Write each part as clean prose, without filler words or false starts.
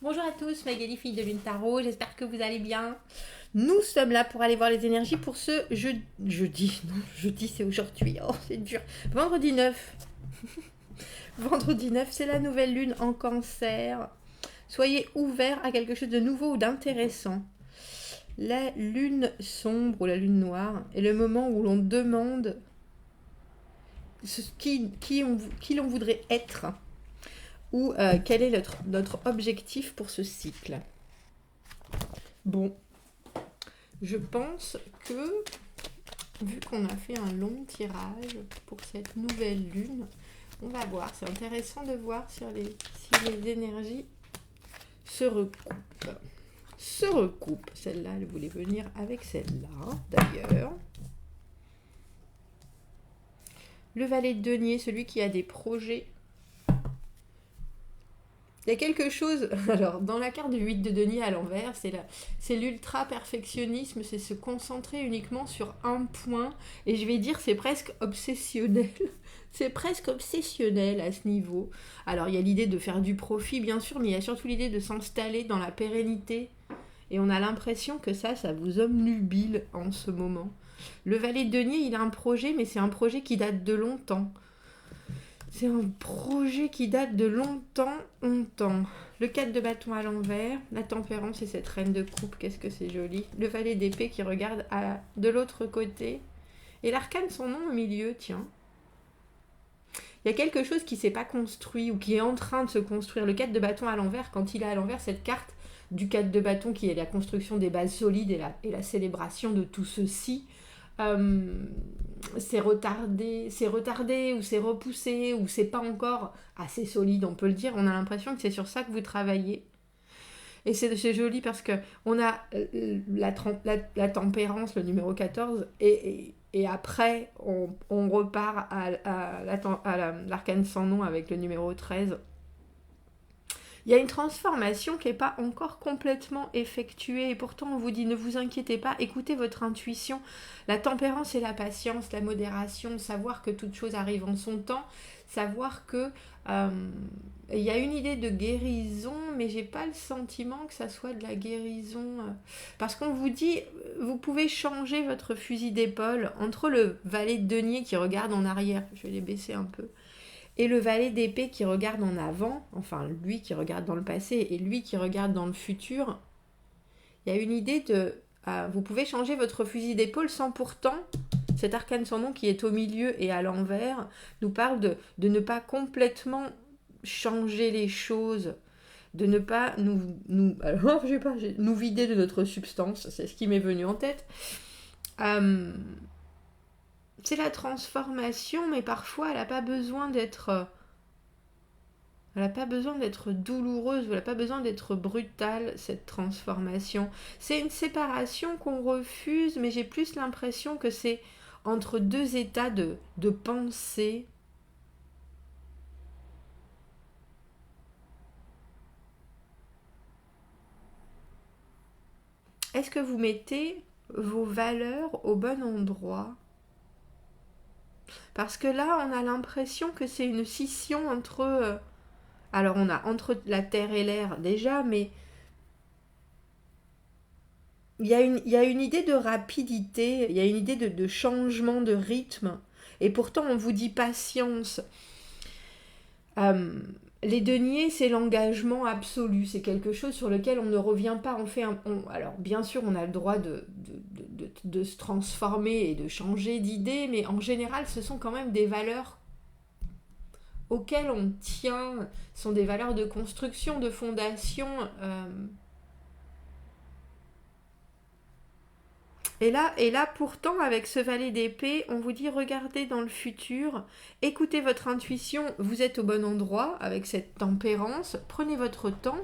Bonjour à tous, Magali, fille de Lune Tarot, j'espère que vous allez bien. Nous sommes là pour aller voir les énergies pour ce jeudi c'est aujourd'hui, oh c'est dur. Vendredi 9, vendredi 9 c'est la nouvelle lune en cancer. Soyez ouverts à quelque chose de nouveau ou d'intéressant. La lune sombre ou la lune noire est le moment où l'on demande qui l'on voudrait être ou quel est notre objectif pour ce cycle. Bon, je pense que, vu qu'on a fait un long tirage pour cette nouvelle lune, on va voir. C'est intéressant de voir si les énergies se recoupent. Celle-là, elle voulait venir avec celle-là, d'ailleurs. Le valet de denier, celui qui a des projets. Il y a quelque chose, alors dans la carte du 8 de denier à l'envers, c'est l'ultra-perfectionnisme, c'est se concentrer uniquement sur un point, et je vais dire c'est presque obsessionnel, c'est presque obsessionnel à ce niveau. Alors il y a l'idée de faire du profit bien sûr, mais il y a surtout l'idée de s'installer dans la pérennité, et on a l'impression que ça vous obnubile en ce moment. Le valet de denier, il a un projet, mais c'est un projet qui date de longtemps. C'est un projet qui date de longtemps. Le 4 de bâton à l'envers, la tempérance et cette reine de coupe, qu'est-ce que c'est joli. Le valet d'épée qui regarde de l'autre côté. Et l'arcane son nom au milieu, tiens. Il y a quelque chose qui ne s'est pas construit ou qui est en train de se construire. Le 4 de bâton à l'envers, quand il est à l'envers, cette carte du 4 de bâton qui est la construction des bases solides et la célébration de tout ceci, c'est retardé ou c'est repoussé ou c'est pas encore assez solide, on peut le dire. On a l'impression que c'est sur ça que vous travaillez. Et c'est joli parce que on a la tempérance, le numéro 14, et après on repart à l'arcane sans nom avec le numéro 13. Il y a une transformation qui n'est pas encore complètement effectuée et pourtant on vous dit ne vous inquiétez pas, écoutez votre intuition. La tempérance et la patience, la modération, savoir que toute chose arrive en son temps, savoir que il y a une idée de guérison, mais j'ai pas le sentiment que ça soit de la guérison. Parce qu'on vous dit, vous pouvez changer votre fusil d'épaule entre le valet de denier qui regarde en arrière, je vais les baisser un peu, et le valet d'épée qui regarde en avant, enfin lui qui regarde dans le passé et lui qui regarde dans le futur, il y a une idée de... vous pouvez changer votre fusil d'épaule sans pourtant... Cet arcane sans nom qui est au milieu et à l'envers nous parle de ne pas complètement changer les choses, de ne pas alors, nous vider de notre substance, c'est ce qui m'est venu en tête. C'est la transformation, mais parfois elle n'a pas besoin d'être... Elle n'a pas besoin d'être douloureuse, elle n'a pas besoin d'être brutale, cette transformation. C'est une séparation qu'on refuse, mais j'ai plus l'impression que c'est entre deux états de pensée. Est-ce que vous mettez vos valeurs au bon endroit ? Parce que là, on a l'impression que c'est une scission entre... alors on a entre la terre et l'air déjà, mais il y a une idée de rapidité, il y a une idée de changement de rythme. Et pourtant, on vous dit patience. Les deniers, c'est l'engagement absolu. C'est quelque chose sur lequel on ne revient pas. Alors, bien sûr, on a le droit de se transformer et de changer d'idée, mais en général, ce sont quand même des valeurs auxquelles on tient. Ce sont des valeurs de construction, de fondation. Et là, pourtant, avec ce valet d'épée, on vous dit regardez dans le futur, écoutez votre intuition, vous êtes au bon endroit avec cette tempérance, prenez votre temps.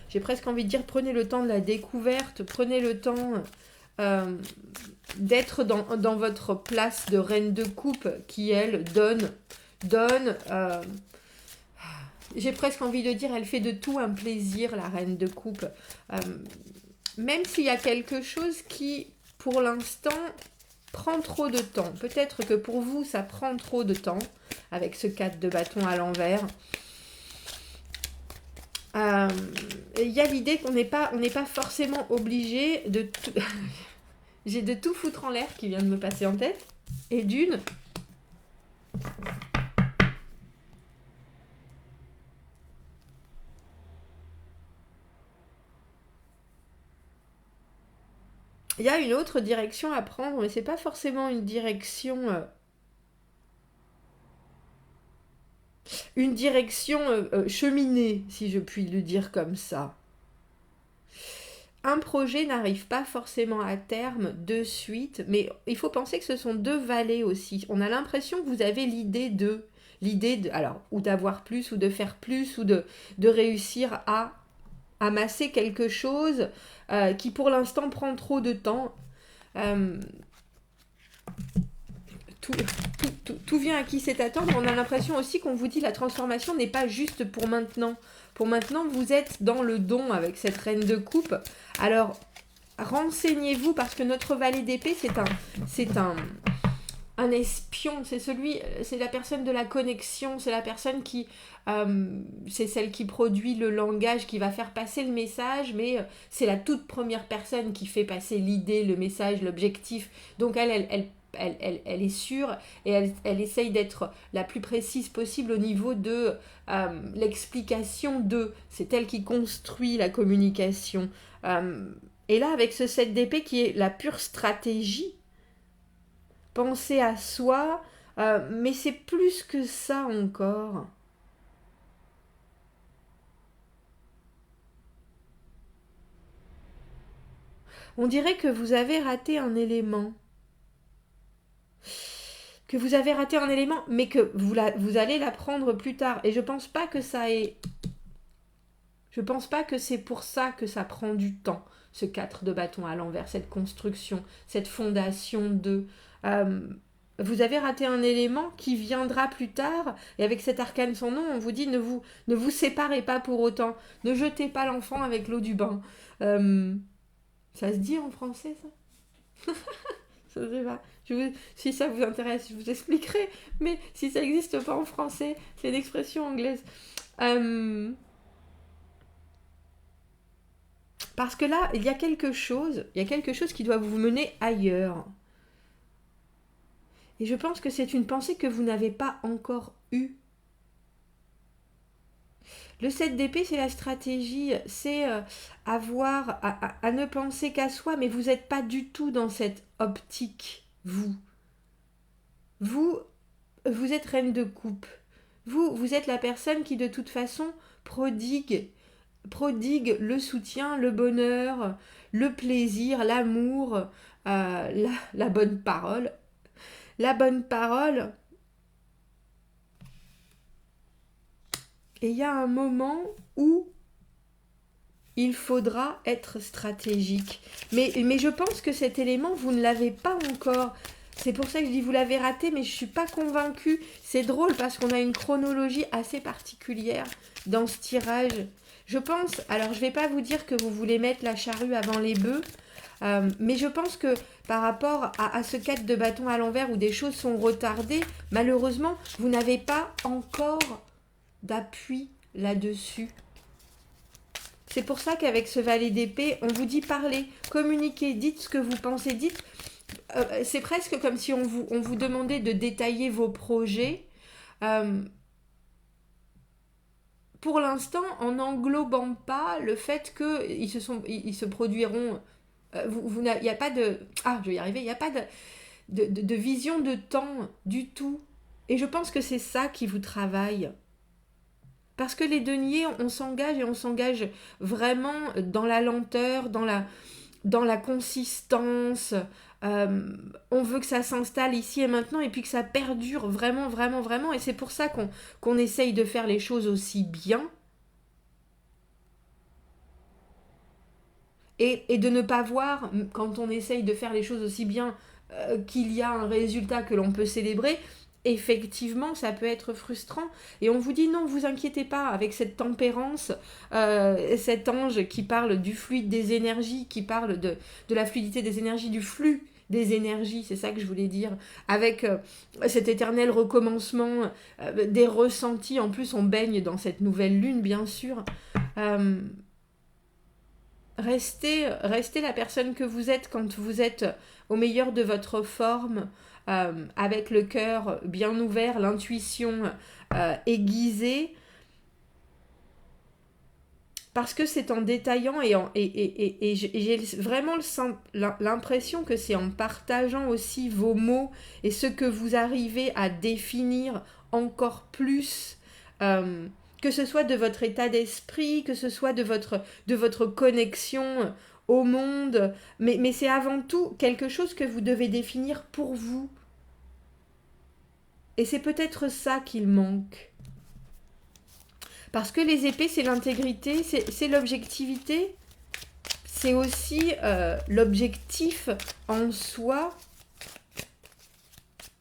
J'ai presque envie de dire prenez le temps de la découverte, prenez le temps d'être dans votre place de reine de coupe qui, elle, donne. J'ai presque envie de dire, elle fait de tout un plaisir, la reine de coupe. Même s'il y a quelque chose qui... pour l'instant, prend trop de temps. Peut-être que pour vous, ça prend trop de temps, avec ce 4 de bâton à l'envers. il y a l'idée qu'on n'est pas forcément obligé de tout... J'ai de tout foutre en l'air qui vient de me passer en tête. Et d'une... Il y a une autre direction à prendre, mais c'est pas forcément une direction cheminée, si je puis le dire comme ça. Un projet n'arrive pas forcément à terme de suite, mais il faut penser que ce sont deux vallées aussi. On a l'impression que vous avez l'idée de, alors, ou d'avoir plus, ou de faire plus, ou de réussir à amasser quelque chose qui pour l'instant prend trop de temps. Tout vient à qui sait attendre. On a l'impression aussi qu'on vous dit la transformation n'est pas juste pour maintenant. Pour maintenant, vous êtes dans le don avec cette reine de coupe. Alors, renseignez-vous parce que notre valet d'épée, c'est un espion. C'est la personne de la connexion. C'est la personne qui, c'est celle qui produit le langage, qui va faire passer le message, mais c'est la toute première personne qui fait passer l'idée, le message, l'objectif. Donc elle est sûre et elle essaye d'être la plus précise possible au niveau de l'explication de. C'est elle qui construit la communication. Et là, avec ce 7 d'épée qui est la pure stratégie, penser à soi, mais c'est plus que ça encore. On dirait que vous avez raté un élément. Mais que vous allez l'apprendre plus tard. Et je pense pas que c'est pour ça que ça prend du temps, ce 4 de bâton à l'envers, cette construction, cette fondation de... vous avez raté un élément qui viendra plus tard, et avec cet arcane sans nom, on vous dit ne vous séparez pas pour autant, ne jetez pas l'enfant avec l'eau du bain. Ça se dit en français, ça? Je sais pas. Si ça vous intéresse, je vous expliquerai. Mais si ça n'existe pas en français, c'est une expression anglaise. Parce que là, il y a quelque chose qui doit vous mener ailleurs. Et je pense que c'est une pensée que vous n'avez pas encore eue. Le 7 d'épée, c'est la stratégie, c'est avoir à ne penser qu'à soi, mais vous n'êtes pas du tout dans cette optique, vous. Vous êtes reine de coupe. Vous êtes la personne qui, de toute façon, prodigue le soutien, le bonheur, le plaisir, l'amour, la bonne parole. La bonne parole. Et il y a un moment où il faudra être stratégique. Mais je pense que cet élément, vous ne l'avez pas encore. C'est pour ça que je dis vous l'avez raté, mais je ne suis pas convaincue. C'est drôle parce qu'on a une chronologie assez particulière dans ce tirage. Je pense, alors je ne vais pas vous dire que vous voulez mettre la charrue avant les bœufs, mais je pense que par rapport à ce 4 de bâton à l'envers où des choses sont retardées, malheureusement, vous n'avez pas encore d'appui là-dessus. C'est pour ça qu'avec ce valet d'épée, on vous dit parlez, communiquez, dites ce que vous pensez, dites. C'est presque comme si on vous demandait de détailler vos projets. Pour l'instant, en n'englobant pas le fait qu'ils se produiront. Il n'y a pas de. Ah, je vais y arriver. Il n'y a pas de vision de temps du tout. Et je pense que c'est ça qui vous travaille. Parce que les deniers, on s'engage vraiment dans la lenteur, dans la consistance. On veut que ça s'installe ici et maintenant et puis que ça perdure vraiment, vraiment, vraiment. Et c'est pour ça qu'on essaye de faire les choses aussi bien. Et de ne pas voir, quand on essaye de faire les choses aussi bien, qu'il y a un résultat que l'on peut célébrer. Effectivement, ça peut être frustrant. Et on vous dit non, vous inquiétez pas, avec cette tempérance, cet ange qui parle du fluide des énergies, qui parle de la fluidité des énergies, du flux des énergies, c'est ça que je voulais dire, avec cet éternel recommencement, des ressentis. En plus, on baigne dans cette nouvelle lune, bien sûr. restez la personne que vous êtes quand vous êtes au meilleur de votre forme, avec le cœur bien ouvert, l'intuition aiguisée, parce que c'est en détaillant et j'ai vraiment l'impression que c'est en partageant aussi vos mots et ce que vous arrivez à définir encore plus, que ce soit de votre état d'esprit, que ce soit de votre connexion au monde, mais c'est avant tout quelque chose que vous devez définir pour vous. Et c'est peut-être ça qu'il manque. Parce que les épées, c'est l'intégrité, c'est l'objectivité, c'est aussi l'objectif en soi.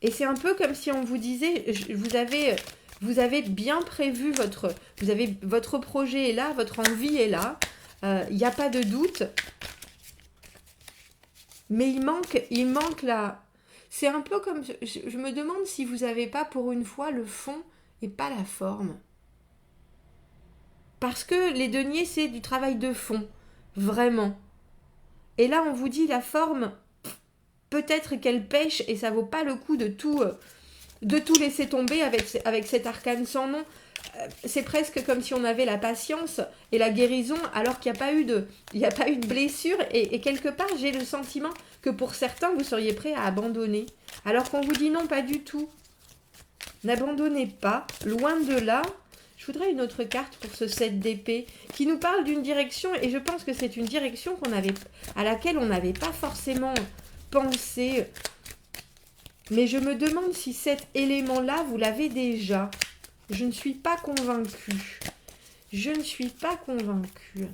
Et c'est un peu comme si on vous disait, vous avez bien prévu votre projet est là, votre envie est là, il n'y a pas de doute, mais il manque la... C'est un peu comme, je me demande si vous n'avez pas pour une fois le fond et pas la forme. Parce que les deniers, c'est du travail de fond, vraiment. Et là, on vous dit la forme, peut-être qu'elle pêche et ça vaut pas le coup de tout laisser tomber avec cet arcane sans nom. C'est presque comme si on avait la patience et la guérison alors qu'il n'y a pas eu de blessure. Et quelque part, j'ai le sentiment que pour certains, vous seriez prêts à abandonner. Alors qu'on vous dit non, pas du tout. N'abandonnez pas, loin de là. Je voudrais une autre carte pour ce 7 d'épée qui nous parle d'une direction et je pense que c'est une direction à laquelle on n'avait pas forcément pensé. Mais je me demande si cet élément-là, vous l'avez déjà. Je ne suis pas convaincue. Je ne suis pas convaincue.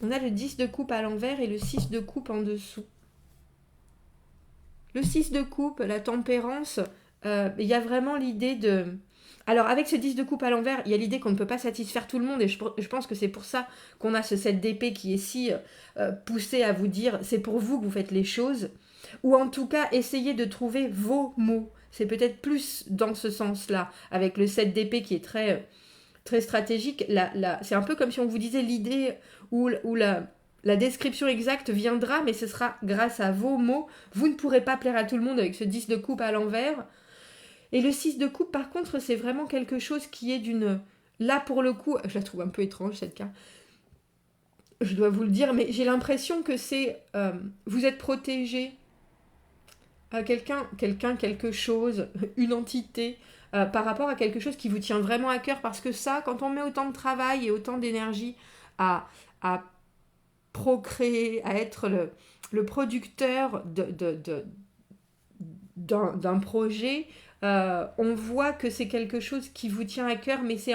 On a le 10 de coupe à l'envers et le 6 de coupe en dessous. Le 6 de coupe, la tempérance, il y a vraiment l'idée de... Alors, avec ce 10 de coupe à l'envers, il y a l'idée qu'on ne peut pas satisfaire tout le monde, et je pense que c'est pour ça qu'on a ce 7 d'épée qui est si poussé à vous dire c'est pour vous que vous faites les choses, ou en tout cas, essayez de trouver vos mots. C'est peut-être plus dans ce sens-là, avec le 7 d'épée qui est très, très stratégique. C'est un peu comme si on vous disait l'idée ou la description exacte viendra, mais ce sera grâce à vos mots. Vous ne pourrez pas plaire à tout le monde avec ce 10 de coupe à l'envers. Et le 6 de coupe, par contre, c'est vraiment quelque chose qui est d'une... Là, pour le coup, je la trouve un peu étrange, cette carte. Je dois vous le dire, mais j'ai l'impression que c'est... vous êtes protégé. Quelque chose, une entité, par rapport à quelque chose qui vous tient vraiment à cœur. Parce que ça, quand on met autant de travail et autant d'énergie à procréer, à être le producteur d'un projet, on voit que c'est quelque chose qui vous tient à cœur, mais c'est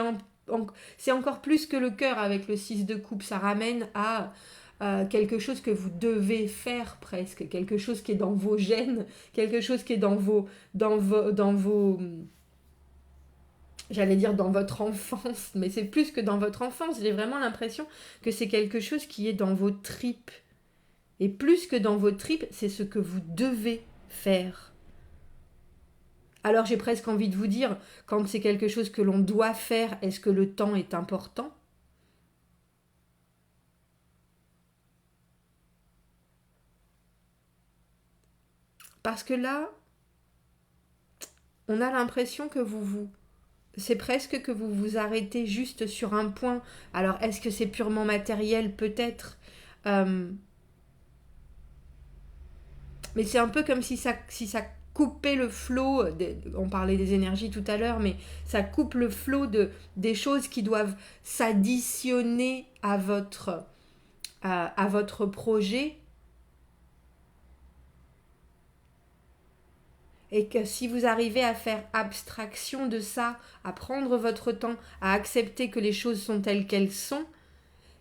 encore plus que le cœur avec le 6 de coupe. Ça ramène à quelque chose que vous devez faire presque, quelque chose qui est dans vos gènes, quelque chose qui est dans vos j'allais dire dans votre enfance, mais c'est plus que dans votre enfance. J'ai vraiment l'impression que c'est quelque chose qui est dans vos tripes. Et plus que dans vos tripes, c'est ce que vous devez faire. Alors j'ai presque envie de vous dire, quand c'est quelque chose que l'on doit faire, est-ce que le temps est important ? Parce que là, on a l'impression que c'est presque que vous vous arrêtez juste sur un point. Alors est-ce que c'est purement matériel ? Peut-être. Mais c'est un peu comme si ça coupait le flot, on parlait des énergies tout à l'heure, mais ça coupe le flot des choses qui doivent s'additionner à votre projet. Et que si vous arrivez à faire abstraction de ça, à prendre votre temps, à accepter que les choses sont telles qu'elles sont,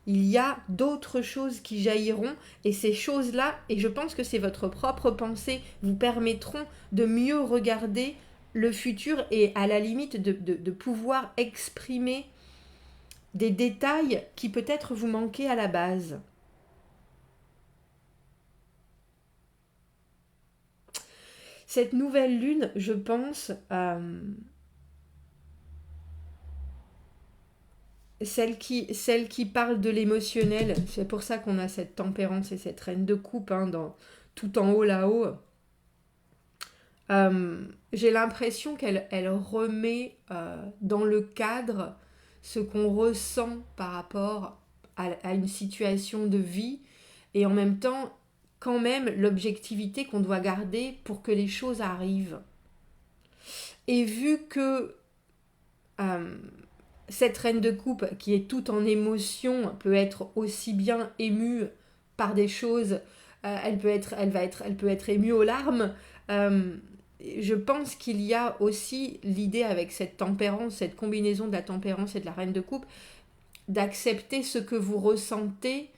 il y a d'autres choses qui jailliront et ces choses-là, et je pense que c'est votre propre pensée, vous permettront de mieux regarder le futur et à la limite de pouvoir exprimer des détails qui peut-être vous manquaient à la base. Cette nouvelle lune, je pense, celle qui parle de l'émotionnel, c'est pour ça qu'on a cette tempérance et cette reine de coupe hein, tout en haut là-haut. J'ai l'impression qu'elle remet dans le cadre ce qu'on ressent par rapport à une situation de vie et en même temps quand même l'objectivité qu'on doit garder pour que les choses arrivent. Et vu que cette reine de coupe qui est toute en émotion peut être aussi bien émue par des choses, elle peut être émue aux larmes. Je pense qu'il y a aussi l'idée avec cette tempérance, cette combinaison de la tempérance et de la reine de coupe, d'accepter ce que vous ressentez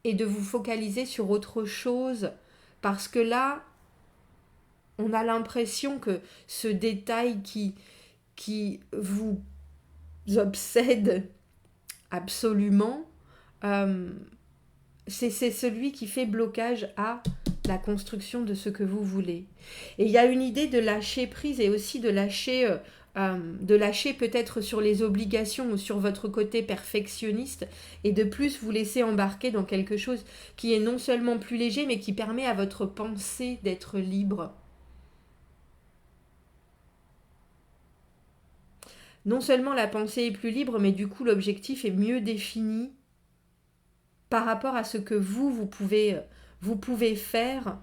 et de vous focaliser sur autre chose. Parce que là, on a l'impression que ce détail qui vous obsède absolument, c'est celui qui fait blocage à la construction de ce que vous voulez. Et il y a une idée de lâcher prise et aussi de lâcher peut-être sur les obligations ou sur votre côté perfectionniste et de plus vous laisser embarquer dans quelque chose qui est non seulement plus léger mais qui permet à votre pensée d'être libre. Non seulement la pensée est plus libre, mais du coup l'objectif est mieux défini par rapport à ce que vous pouvez faire,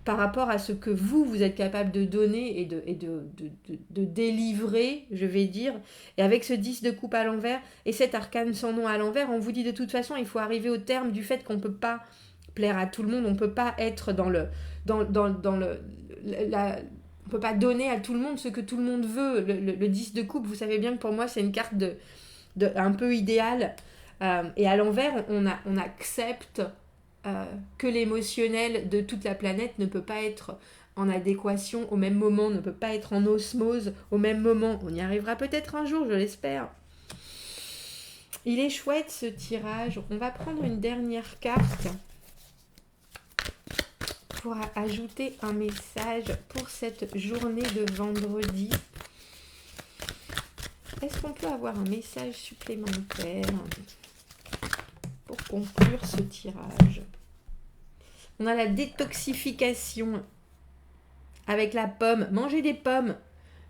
par rapport à ce que vous êtes capable de donner et de délivrer, je vais dire. Et avec ce 10 de coupe à l'envers et cet arcane sans nom à l'envers, on vous dit de toute façon, il faut arriver au terme du fait qu'on ne peut pas plaire à tout le monde, on ne peut pas être on peut pas donner à tout le monde ce que tout le monde veut. Le 10 de coupe, vous savez bien que pour moi, c'est une carte un peu idéale. Et à l'envers, on accepte que l'émotionnel de toute la planète ne peut pas être en adéquation au même moment, ne peut pas être en osmose au même moment. On y arrivera peut-être un jour, je l'espère. Il est chouette ce tirage. On va prendre une dernière carte pour ajouter un message pour cette journée de vendredi. Est-ce qu'on peut avoir un message supplémentaire pour conclure ce tirage? On a la détoxification avec la pomme. Mangez des pommes.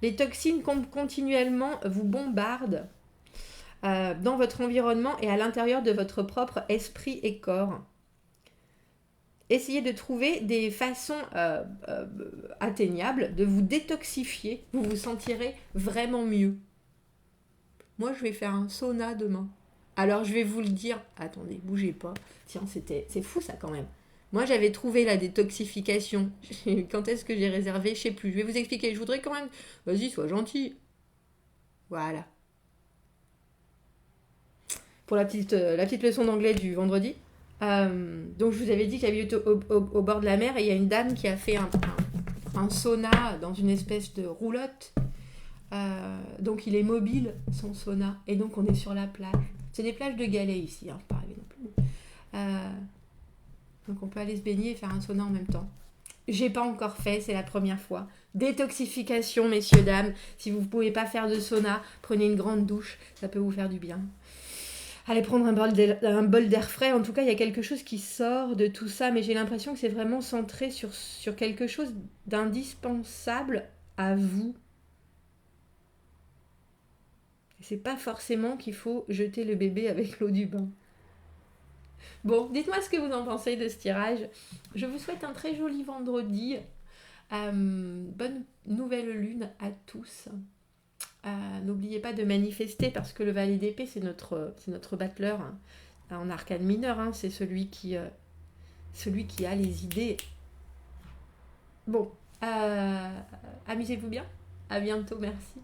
Les toxines continuellement vous bombardent dans votre environnement et à l'intérieur de votre propre esprit et corps. Essayez de trouver des façons atteignables de vous détoxifier. Vous vous sentirez vraiment mieux. Moi, je vais faire un sauna demain. Alors, je vais vous le dire. Attendez, bougez pas. Tiens, c'est fou ça quand même. Moi, j'avais trouvé la détoxification. Quand est-ce que j'ai réservé? Je sais plus. Je vais vous expliquer. Je voudrais quand même... Vas-y, sois gentil. Voilà. Pour la petite leçon d'anglais du vendredi. Donc, je vous avais dit que j'avais été au bord de la mer et il y a une dame qui a fait un sauna dans une espèce de roulotte. Donc, il est mobile, son sauna. Et donc, on est sur la plage. C'est des plages de galets ici, hein, pas arrivé non plus. Donc on peut aller se baigner et faire un sauna en même temps. J'ai pas encore fait, c'est la première fois. Détoxification, messieurs, dames. Si vous ne pouvez pas faire de sauna, prenez une grande douche, ça peut vous faire du bien. Allez prendre un bol d'air frais. En tout cas, il y a quelque chose qui sort de tout ça, mais j'ai l'impression que c'est vraiment centré sur quelque chose d'indispensable à vous. C'est pas forcément qu'il faut jeter le bébé avec l'eau du bain. Bon, dites-moi ce que vous en pensez de ce tirage. Je vous souhaite un très joli vendredi. Bonne nouvelle lune à tous. N'oubliez pas de manifester parce que le valet d'épée, c'est notre battleur en arcane mineur. Hein, c'est celui qui a les idées. Bon, amusez-vous bien. À bientôt, merci.